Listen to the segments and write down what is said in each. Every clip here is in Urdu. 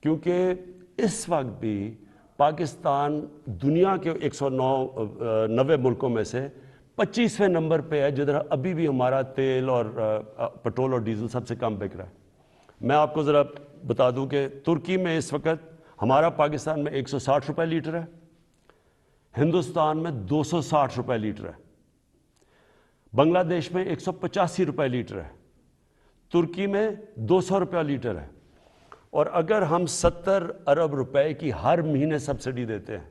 کیونکہ اس وقت بھی پاکستان دنیا کے 190 ملکوں میں سے 25ویں نمبر پہ ہے جدھر ابھی بھی ہمارا تیل اور پٹرول اور ڈیزل سب سے کم بک رہا ہے. میں آپ کو ذرا بتا دوں کہ ترکی میں اس وقت ہمارا پاکستان میں 160 روپے لیٹر ہے، ہندوستان میں 260 روپے لیٹر ہے، بنگلہ دیش میں 185 روپے لیٹر ہے، ترکی میں 200 روپے لیٹر ہے. اور اگر ہم 70 ارب روپے کی ہر مہینے سبسڈی دیتے ہیں،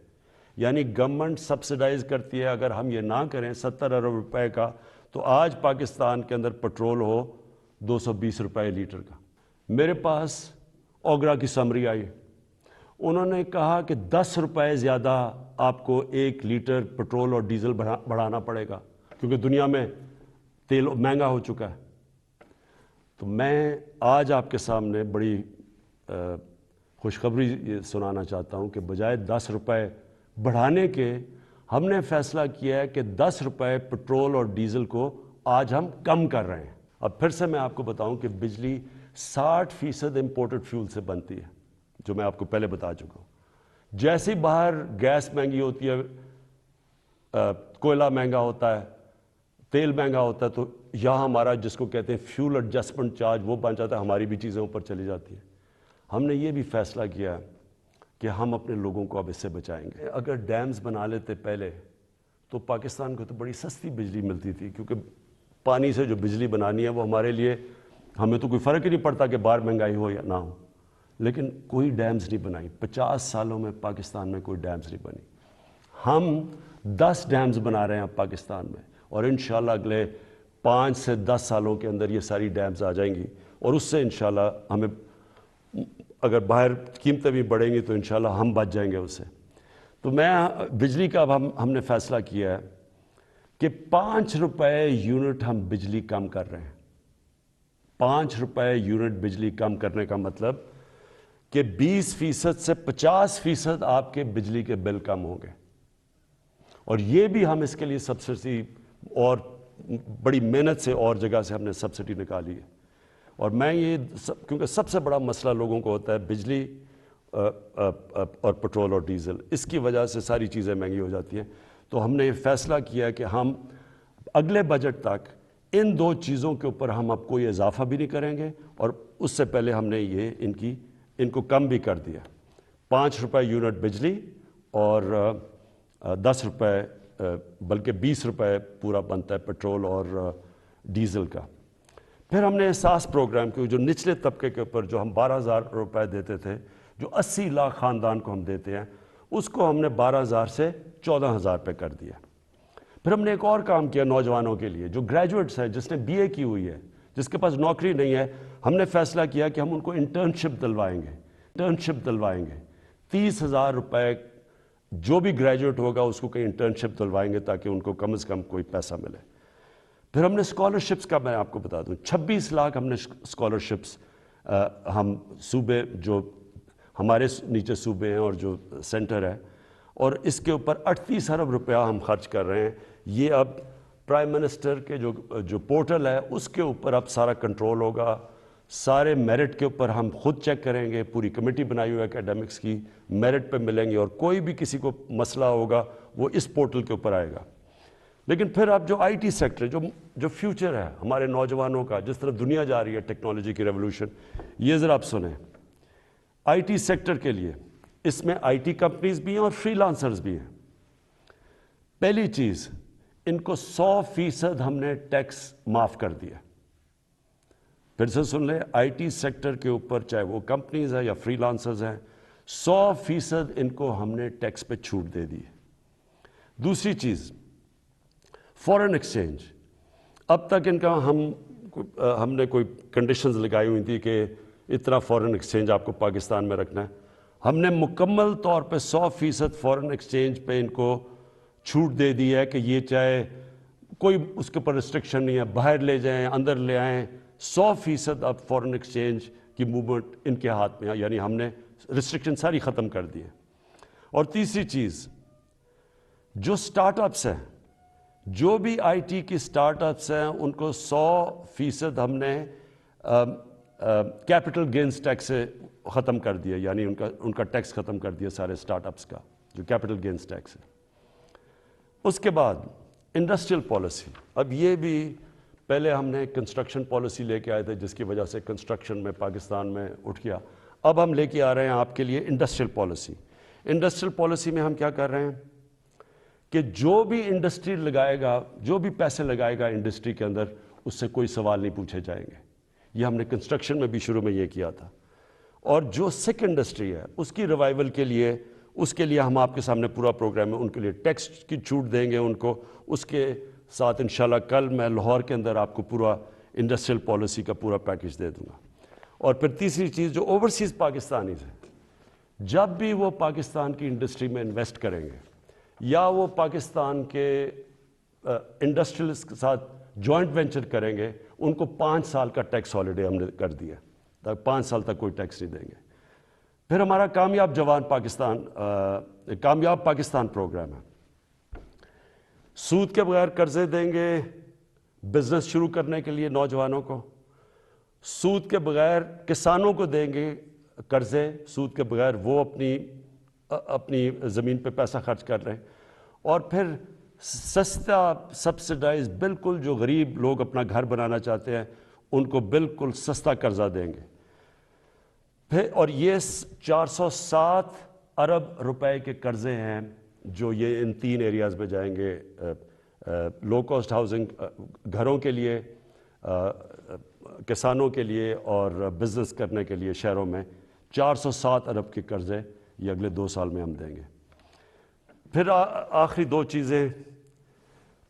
یعنی گورنمنٹ سبسڈائز کرتی ہے، اگر ہم یہ نہ کریں 70 ارب روپے کا، تو آج پاکستان کے اندر پٹرول ہو 220 روپے لیٹر کا. میرے پاس اوگرا کی سمری آئی، انہوں نے کہا کہ 10 روپے زیادہ آپ کو 1 لیٹر پٹرول اور ڈیزل بڑھانا پڑے گا کیونکہ دنیا میں تیل مہنگا ہو چکا ہے. تو میں آج آپ کے سامنے بڑی خوشخبری سنانا چاہتا ہوں کہ بجائے 10 روپے بڑھانے کے ہم نے فیصلہ کیا ہے کہ 10 روپے پٹرول اور ڈیزل کو آج ہم کم کر رہے ہیں. اب پھر سے میں آپ کو بتاؤں کہ بجلی 60% امپورٹڈ فیول سے بنتی ہے، جو میں آپ کو پہلے بتا چکا ہوں. جیسے باہر گیس مہنگی ہوتی ہے، کوئلہ مہنگا ہوتا ہے، تیل مہنگا ہوتا ہے، تو یہاں ہمارا جس کو کہتے ہیں فیول ایڈجسٹمنٹ چارج وہ بن جاتا ہے، ہماری بھی چیزیں اوپر چلی جاتی ہیں. ہم نے یہ بھی فیصلہ کیا کہ ہم اپنے لوگوں کو اب اس سے بچائیں گے. اگر ڈیمز بنا لیتے پہلے تو پاکستان کو تو بڑی سستی بجلی ملتی تھی، کیونکہ پانی سے جو بجلی بنانی ہے وہ ہمارے لیے، ہمیں تو کوئی فرق ہی نہیں پڑتا کہ باہر مہنگائی ہو یا نہ ہو. لیکن کوئی ڈیمز نہیں بنائی، 50 سالوں میں پاکستان میں کوئی ڈیمز نہیں بنی. ہم 10 ڈیمز بنا رہے ہیں اب پاکستان میں، اور انشاءاللہ اگلے 5 سے 10 سالوں کے اندر یہ ساری ڈیمز آ جائیں گی، اور اس سے انشاءاللہ ہمیں اگر باہر قیمتیں بھی بڑھیں گی تو انشاءاللہ ہم بچ جائیں گے اس سے. تو میں بجلی کا اب ہم نے فیصلہ کیا ہے کہ 5 روپے یونٹ ہم بجلی کم کر رہے ہیں. 5 روپے یونٹ بجلی کم کرنے کا مطلب کہ 20% سے 50% آپ کے بجلی کے بل کم ہوں گے. اور یہ بھی ہم اس کے لیے سبسڈی اور بڑی محنت سے اور جگہ سے ہم نے سبسڈی نکالی ہے. اور میں یہ کیونکہ سب سے بڑا مسئلہ لوگوں کو ہوتا ہے بجلی اور پٹرول اور ڈیزل، اس کی وجہ سے ساری چیزیں مہنگی ہو جاتی ہیں. تو ہم نے یہ فیصلہ کیا کہ ہم اگلے بجٹ تک ان 2 چیزوں کے اوپر ہم اب کوئی اضافہ بھی نہیں کریں گے، اور اس سے پہلے ہم نے یہ ان کو کم بھی کر دیا. 5 روپے یونٹ بجلی اور 10 روپے بلکہ 20 روپے پورا بنتا ہے پٹرول اور ڈیزل کا. پھر ہم نے احساس پروگرام کیا، جو نچلے طبقے کے اوپر جو ہم 12,000 روپے دیتے تھے، جو 80 لاکھ خاندان کو ہم دیتے ہیں، اس کو ہم نے 12,000 سے 14,000 پہ کر دیا. پھر ہم نے ایک اور کام کیا نوجوانوں کے لیے جو گریجویٹس ہیں، جس نے BA کی ہوئی ہے، جس کے پاس نوکری نہیں ہے. ہم نے فیصلہ کیا کہ ہم ان کو انٹرنشپ دلوائیں گے. 30,000 روپے جو بھی گریجویٹ ہوگا اس کو کہیں انٹرنشپ دلوائیں گے تاکہ ان کو کم از کم کوئی پیسہ ملے. پھر ہم نے اسکالرشپس کا، میں آپ کو بتا دوں، 26 لاکھ ہم نے اسکالرشپس ہم صوبے جو ہمارے نیچے صوبے ہیں اور جو سینٹر ہے، اور اس کے اوپر 38 ارب روپیہ ہم خرچ کر رہے ہیں. یہ اب پرائم منسٹر کے جو پورٹل ہے اس کے اوپر اب سارا کنٹرول ہوگا. سارے میرٹ کے اوپر ہم خود چیک کریں گے، پوری کمیٹی بنائی ہوئی ہے اکیڈمکس کی، میرٹ پہ ملیں گے، اور کوئی بھی کسی کو مسئلہ ہوگا وہ اس پورٹل کے اوپر آئے گا. لیکن پھر اب جو IT سیکٹر جو فیوچر ہے ہمارے نوجوانوں کا، جس طرح دنیا جا رہی ہے ٹیکنالوجی کی ریولوشن، یہ ذرا آپ سنیں. IT سیکٹر کے لیے اس میں IT کمپنیز بھی ہیں اور فری لانسرز بھی ہیں. پہلی چیز، ان کو 100% ہم نے ٹیکس معاف کر دیا. پھر سے سن لیں، IT سیکٹر کے اوپر چاہے وہ کمپنیز ہیں یا فری لانسرز ہیں، 100% ان کو ہم نے ٹیکس پہ چھوٹ دے دی. دوسری چیز، فورن ایکسچینج. اب تک ان کا ہم نے کوئی کنڈیشنز لگائی ہوئی تھی کہ اتنا فورن ایکسچینج آپ کو پاکستان میں رکھنا ہے. ہم نے مکمل طور پہ 100% فورن ایکسچینج پہ ان کو چھوٹ دے دی ہے کہ یہ چاہے کوئی اس کے اوپر ریسٹرکشن نہیں ہے، باہر لے جائیں اندر لے آئیں، 100% اب فورن ایکسچینج کی موومنٹ ان کے ہاتھ میں ہے، یعنی ہم نے ریسٹرکشن ساری ختم کر دی ہے. اور تیسری چیز، جو سٹارٹ اپس ہیں، جو بھی IT کی سٹارٹ اپس ہیں، ان کو 100% ہم نے کیپٹل گینز ٹیکس سے ختم کر دیا, یعنی ان کا ٹیکس ختم کر دیا سارے سٹارٹ اپس کا, جو کیپٹل گینز ٹیکس ہے. اس کے بعد انڈسٹریل پالیسی. اب یہ بھی پہلے ہم نے کنسٹرکشن پالیسی لے کے آئے تھے جس کی وجہ سے کنسٹرکشن میں پاکستان میں اٹھ گیا. اب ہم لے کے آ رہے ہیں آپ کے لیے انڈسٹریل پالیسی. انڈسٹریل پالیسی میں ہم کیا کر رہے ہیں کہ جو بھی انڈسٹری لگائے گا, جو بھی پیسے لگائے گا انڈسٹری کے اندر, اس سے کوئی سوال نہیں پوچھے جائیں گے. یہ ہم نے کنسٹرکشن میں بھی شروع میں یہ کیا تھا. اور جو سکھ انڈسٹری ہے اس کی ریوائول کے لیے, اس کے لیے ہم آپ کے سامنے پورا پروگرام ہے. ان کے لیے ٹیکس کی چھوٹ دیں گے ان کو. اس کے ساتھ انشاءاللہ کل میں لاہور کے اندر آپ کو پورا انڈسٹریل پالیسی کا پورا پیکج دے دوں گا. اور پھر تیسری چیز, جو اوورسیز پاکستانیز ہیں, جب بھی وہ پاکستان کی انڈسٹری میں انویسٹ کریں گے یا وہ پاکستان کے انڈسٹریلسٹ کے ساتھ جوائنٹ وینچر کریں گے, ان کو 5 سال کا ٹیکس ہالیڈے ہم نے کر دیا, 5 سال تک کوئی ٹیکس نہیں دیں گے. پھر ہمارا کامیاب پاکستان پروگرام ہے. سود کے بغیر قرضے دیں گے بزنس شروع کرنے کے لیے نوجوانوں کو. سود کے بغیر کسانوں کو دیں گے قرضے, سود کے بغیر وہ اپنی زمین پہ پیسہ خرچ کر رہے ہیں. اور پھر سستا سبسڈائز, بالکل جو غریب لوگ اپنا گھر بنانا چاہتے ہیں ان کو بالکل سستا قرضہ دیں گے. پھر اور یہ 407 ارب روپے کے قرضے ہیں جو یہ ان 3 ایریاز میں جائیں گے. لو کاسٹ ہاؤسنگ, گھروں کے لیے, کسانوں کے لیے اور بزنس کرنے کے لیے شہروں میں 407 ارب کے قرضے یہ اگلے 2 سال میں ہم دیں گے. پھر آخری 2 چیزیں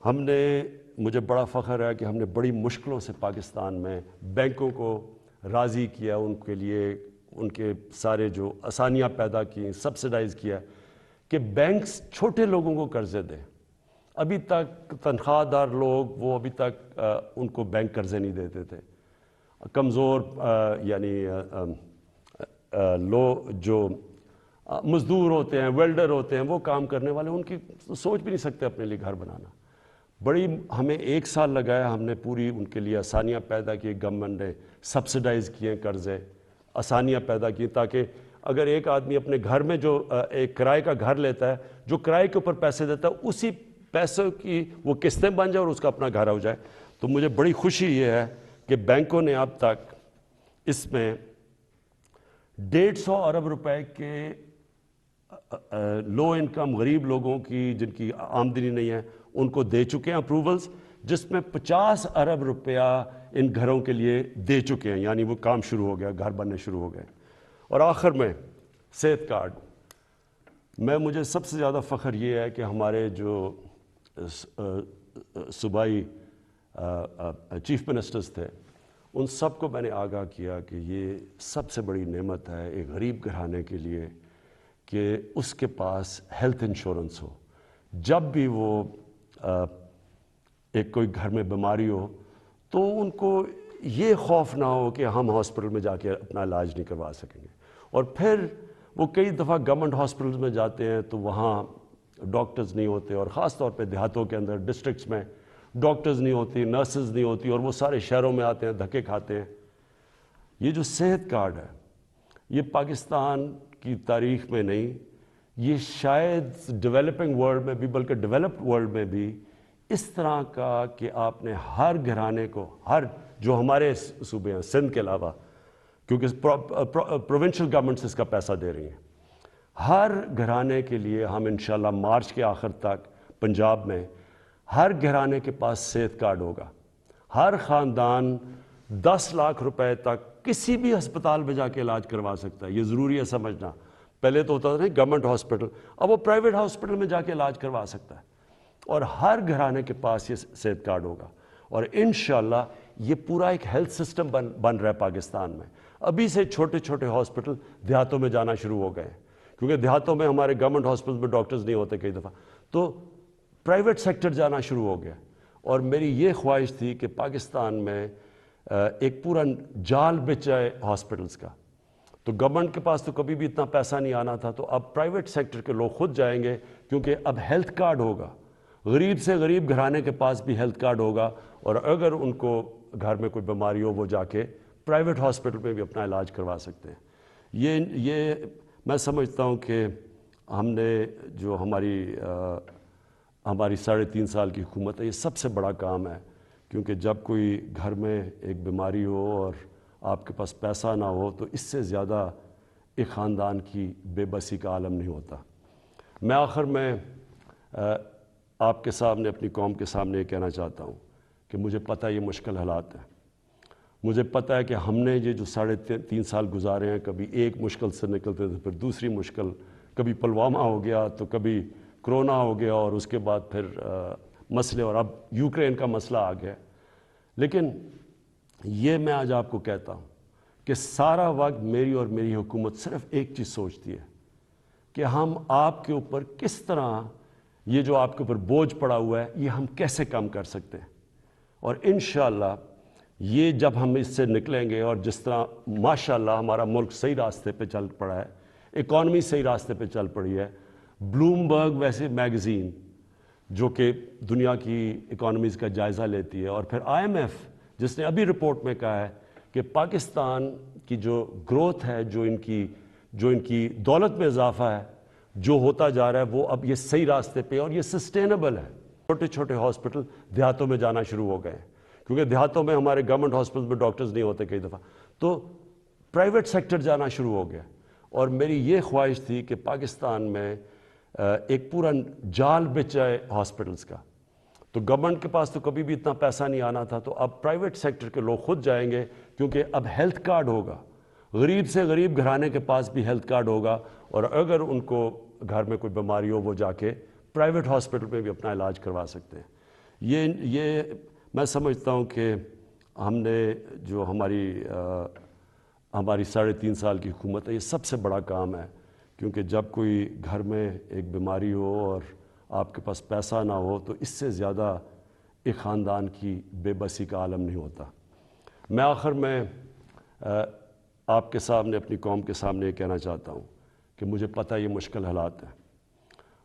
ہم نے, مجھے بڑا فخر ہے کہ ہم نے بڑی مشکلوں سے پاکستان میں بینکوں کو راضی کیا, ان کے لیے ان کے سارے جو آسانیاں پیدا کی, سبسڈائز کیا کہ بینکس چھوٹے لوگوں کو قرضے دیں. ابھی تک تنخواہ دار لوگ وہ ابھی تک ان کو بینک قرضے نہیں دیتے تھے. کمزور یعنی جو مزدور ہوتے ہیں, ویلڈر ہوتے ہیں, وہ کام کرنے والے, ان کی سوچ بھی نہیں سکتے اپنے لیے گھر بنانا. بڑی ہمیں 1 سال لگایا, ہم نے پوری ان کے لیے آسانیاں پیدا کی. گورنمنٹ نے سبسڈائز کیے قرضے, آسانیاں پیدا کی تاکہ اگر ایک آدمی اپنے گھر میں جو ایک کرائے کا گھر لیتا ہے, جو کرائے کے اوپر پیسے دیتا ہے, اسی پیسوں کی وہ قسطیں بن جائے اور اس کا اپنا گھر ہو جائے. تو مجھے بڑی خوشی یہ ہے کہ بینکوں نے اب تک اس میں 150 ارب روپے کے لو انکم غریب لوگوں کی, جن کی آمدنی نہیں ہے, ان کو دے چکے ہیں اپروولز, جس میں 50 ارب روپیہ ان گھروں کے لیے دے چکے ہیں. یعنی وہ کام شروع ہو گیا, گھر بننے شروع ہو گئے. اور آخر میں صحت کارڈ میں, مجھے سب سے زیادہ فخر یہ ہے کہ ہمارے جو صوبائی چیف منسٹرز تھے, ان سب کو میں نے آگاہ کیا کہ یہ سب سے بڑی نعمت ہے ایک غریب گھرانے کے لیے کہ اس کے پاس ہیلتھ انشورنس ہو. جب بھی وہ ایک کوئی گھر میں بیماری ہو تو ان کو یہ خوف نہ ہو کہ ہم ہاسپٹل میں جا کے اپنا علاج نہیں کروا سکیں گے. اور پھر وہ کئی دفعہ گورنمنٹ ہاسپٹلز میں جاتے ہیں تو وہاں ڈاکٹرز نہیں ہوتے, اور خاص طور پہ دیہاتوں کے اندر, ڈسٹرکٹس میں ڈاکٹرز نہیں ہوتی, نرسز نہیں ہوتی, اور وہ سارے شہروں میں آتے ہیں, دھکے کھاتے ہیں. یہ جو صحت کارڈ ہے یہ پاکستان کی تاریخ میں نہیں, یہ شاید ڈیولپنگ ورلڈ میں بھی, بلکہ ڈیولپڈ ورلڈ میں بھی اس طرح کا کہ آپ نے ہر گھرانے کو, ہر جو ہمارے صوبے ہیں سندھ کے علاوہ, کیونکہ پروونشل گورنمنٹس اس کا پیسہ دے رہی ہیں, ہر گھرانے کے لیے ہم انشاءاللہ مارچ کے آخر تک پنجاب میں ہر گھرانے کے پاس صحت کارڈ ہوگا. ہر خاندان 10 لاکھ روپے تک کسی بھی ہسپتال میں جا کے علاج کروا سکتا ہے. یہ ضروری ہے سمجھنا. پہلے تو ہوتا تھا نہیں گورنمنٹ ہاسپٹل, اب وہ پرائیویٹ ہاسپٹل میں جا کے علاج کروا سکتا ہے. اور ہر گھرانے کے پاس یہ صحت کارڈ ہوگا. اور انشاءاللہ یہ پورا ایک ہیلتھ سسٹم بن رہا ہے پاکستان میں. ابھی سے چھوٹے چھوٹے ہاسپٹل دیہاتوں میں جانا شروع ہو گئے, کیونکہ دیہاتوں میں ہمارے گورنمنٹ ہاسپٹل میں ڈاکٹرز نہیں ہوتے کئی دفعہ, تو پرائیویٹ سیکٹر جانا شروع ہو گیا. اور میری یہ خواہش تھی کہ پاکستان میں ایک پورا جال بچ جائے ہاسپٹلز کا. تو گورنمنٹ کے پاس تو کبھی بھی اتنا پیسہ نہیں آنا تھا, تو اب پرائیویٹ سیکٹر کے لوگ خود جائیں گے, کیونکہ اب ہیلتھ کارڈ ہوگا. غریب سے غریب گھرانے کے پاس بھی ہیلتھ کارڈ ہوگا, اور اگر ان کو گھر میں کوئی بیماری ہو وہ جا کے پرائیویٹ ہاسپٹل میں بھی اپنا علاج کروا سکتے ہیں. یہ میں سمجھتا ہوں کہ ہم نے جو ہماری 3.5 سال کی حکومت ہے، یہ سب سے بڑا کام ہے، کیونکہ جب کوئی گھر میں ایک بیماری ہو اور آپ کے پاس پیسہ نہ ہو تو اس سے زیادہ ایک خاندان کی بے بسی کا عالم نہیں ہوتا۔ میں آخر میں آپ کے سامنے، اپنی قوم کے سامنے یہ کہنا چاہتا ہوں کہ مجھے پتہ ہے یہ مشکل حالات ہیں، مجھے پتہ ہے کہ ہم نے یہ جو 3.5 سال گزارے ہیں، کبھی ایک مشکل سے نکلتے تھے، پھر دوسری مشکل، کبھی پلوامہ ہو گیا تو کبھی کرونا ہو گیا، اور اس کے بعد پھر مسئلے، اور اب یوکرین کا مسئلہ آ گیا۔ لیکن یہ میں آج آپ کو کہتا ہوں کہ سارا وقت میری اور میری حکومت صرف ایک چیز سوچتی ہے کہ ہم آپ کے اوپر کس طرح یہ جو آپ کے اوپر بوجھ پڑا ہوا ہے، یہ ہم کیسے کم کر سکتے ہیں۔ اور انشاءاللہ یہ جب ہم اس سے نکلیں گے، اور جس طرح ماشاءاللہ ہمارا ملک صحیح راستے پہ چل پڑا ہے، اکانومی صحیح راستے پہ چل پڑی ہے، بلومبرگ ویسے میگزین جو کہ دنیا کی اکانومیز کا جائزہ لیتی ہے، اور پھر IMF جس نے ابھی رپورٹ میں کہا ہے کہ پاکستان کی جو گروتھ ہے، جو ان کی دولت میں اضافہ ہے، جو ہوتا جا رہا ہے، وہ اب یہ صحیح راستے پہ، اور یہ سسٹینیبل ہے۔ چھوٹے چھوٹے ہاسپٹل دیہاتوں میں جانا شروع ہو گئے ہیں، کیونکہ دیہاتوں میں ہمارے گورنمنٹ ہاسپٹل میں ڈاکٹرز نہیں ہوتے کئی دفعہ، تو پرائیویٹ سیکٹر جانا شروع ہو گیا۔ اور میری یہ خواہش تھی کہ پاکستان میں ایک پورا جال بچ جائے ہاسپٹلز کا، تو گورنمنٹ کے پاس تو کبھی بھی اتنا پیسہ نہیں آنا تھا، تو اب پرائیویٹ سیکٹر کے لوگ خود جائیں گے، کیونکہ اب ہیلتھ کارڈ ہوگا، غریب سے غریب گھرانے کے پاس بھی ہیلتھ کارڈ ہوگا، اور اگر ان کو گھر میں کوئی بیماری ہو، وہ جا کے پرائیویٹ ہاسپٹل میں بھی اپنا علاج کروا سکتے ہیں۔ یہ میں سمجھتا ہوں کہ ہم نے جو ہماری 3.5 سال کی حکومت ہے، یہ سب سے بڑا کام ہے، کیونکہ جب کوئی گھر میں ایک بیماری ہو اور آپ کے پاس پیسہ نہ ہو تو اس سے زیادہ ایک خاندان کی بے بسی کا عالم نہیں ہوتا۔ میں آخر میں آپ کے سامنے، اپنی قوم کے سامنے یہ کہنا چاہتا ہوں کہ مجھے پتہ ہے یہ مشکل حالات ہیں،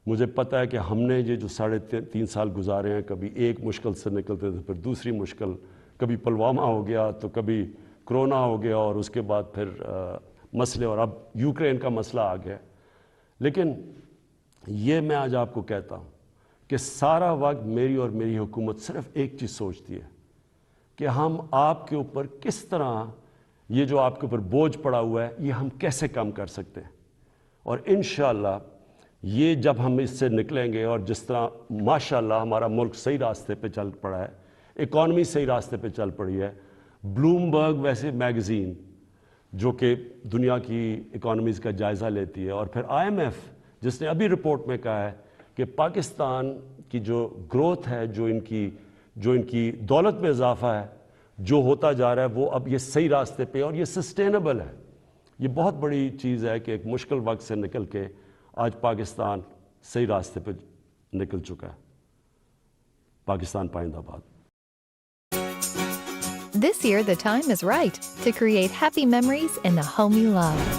مجھے پتہ ہے کہ ہم نے یہ جو 3.5 سال گزارے ہیں، کبھی ایک مشکل سے نکلتے تھے، پھر دوسری مشکل، کبھی پلوامہ ہو گیا تو کبھی کرونا ہو گیا، اور اس کے بعد پھر مسئلے، اور اب یوکرین کا مسئلہ آ گیا۔ لیکن یہ میں آج آپ کو کہتا ہوں کہ سارا وقت میری اور میری حکومت صرف ایک چیز سوچتی ہے کہ ہم آپ کے اوپر کس طرح یہ جو آپ کے اوپر بوجھ پڑا ہوا ہے، یہ ہم کیسے کم کر سکتے ہیں۔ اور انشاءاللہ یہ جب ہم اس سے نکلیں گے، اور جس طرح ماشاءاللہ ہمارا ملک صحیح راستے پہ چل پڑا ہے، اکانومی صحیح راستے پہ چل پڑی ہے، بلومبرگ ویسے میگزین جو کہ دنیا کی اکانومیز کا جائزہ لیتی ہے، اور پھر IMF جس نے ابھی رپورٹ میں کہا ہے کہ پاکستان کی جو گروتھ ہے، جو ان کی دولت میں اضافہ ہے، جو ہوتا جا رہا ہے، وہ اب یہ صحیح راستے پہ، اور یہ سسٹینیبل ہے۔ یہ بہت بڑی چیز ہے کہ ایک مشکل وقت سے نکل کے آج پاکستان صحیح راستے پہ نکل چکا ہے۔ پاکستان پائندہ باد۔ This year, the time is right to create happy memories in the home you love.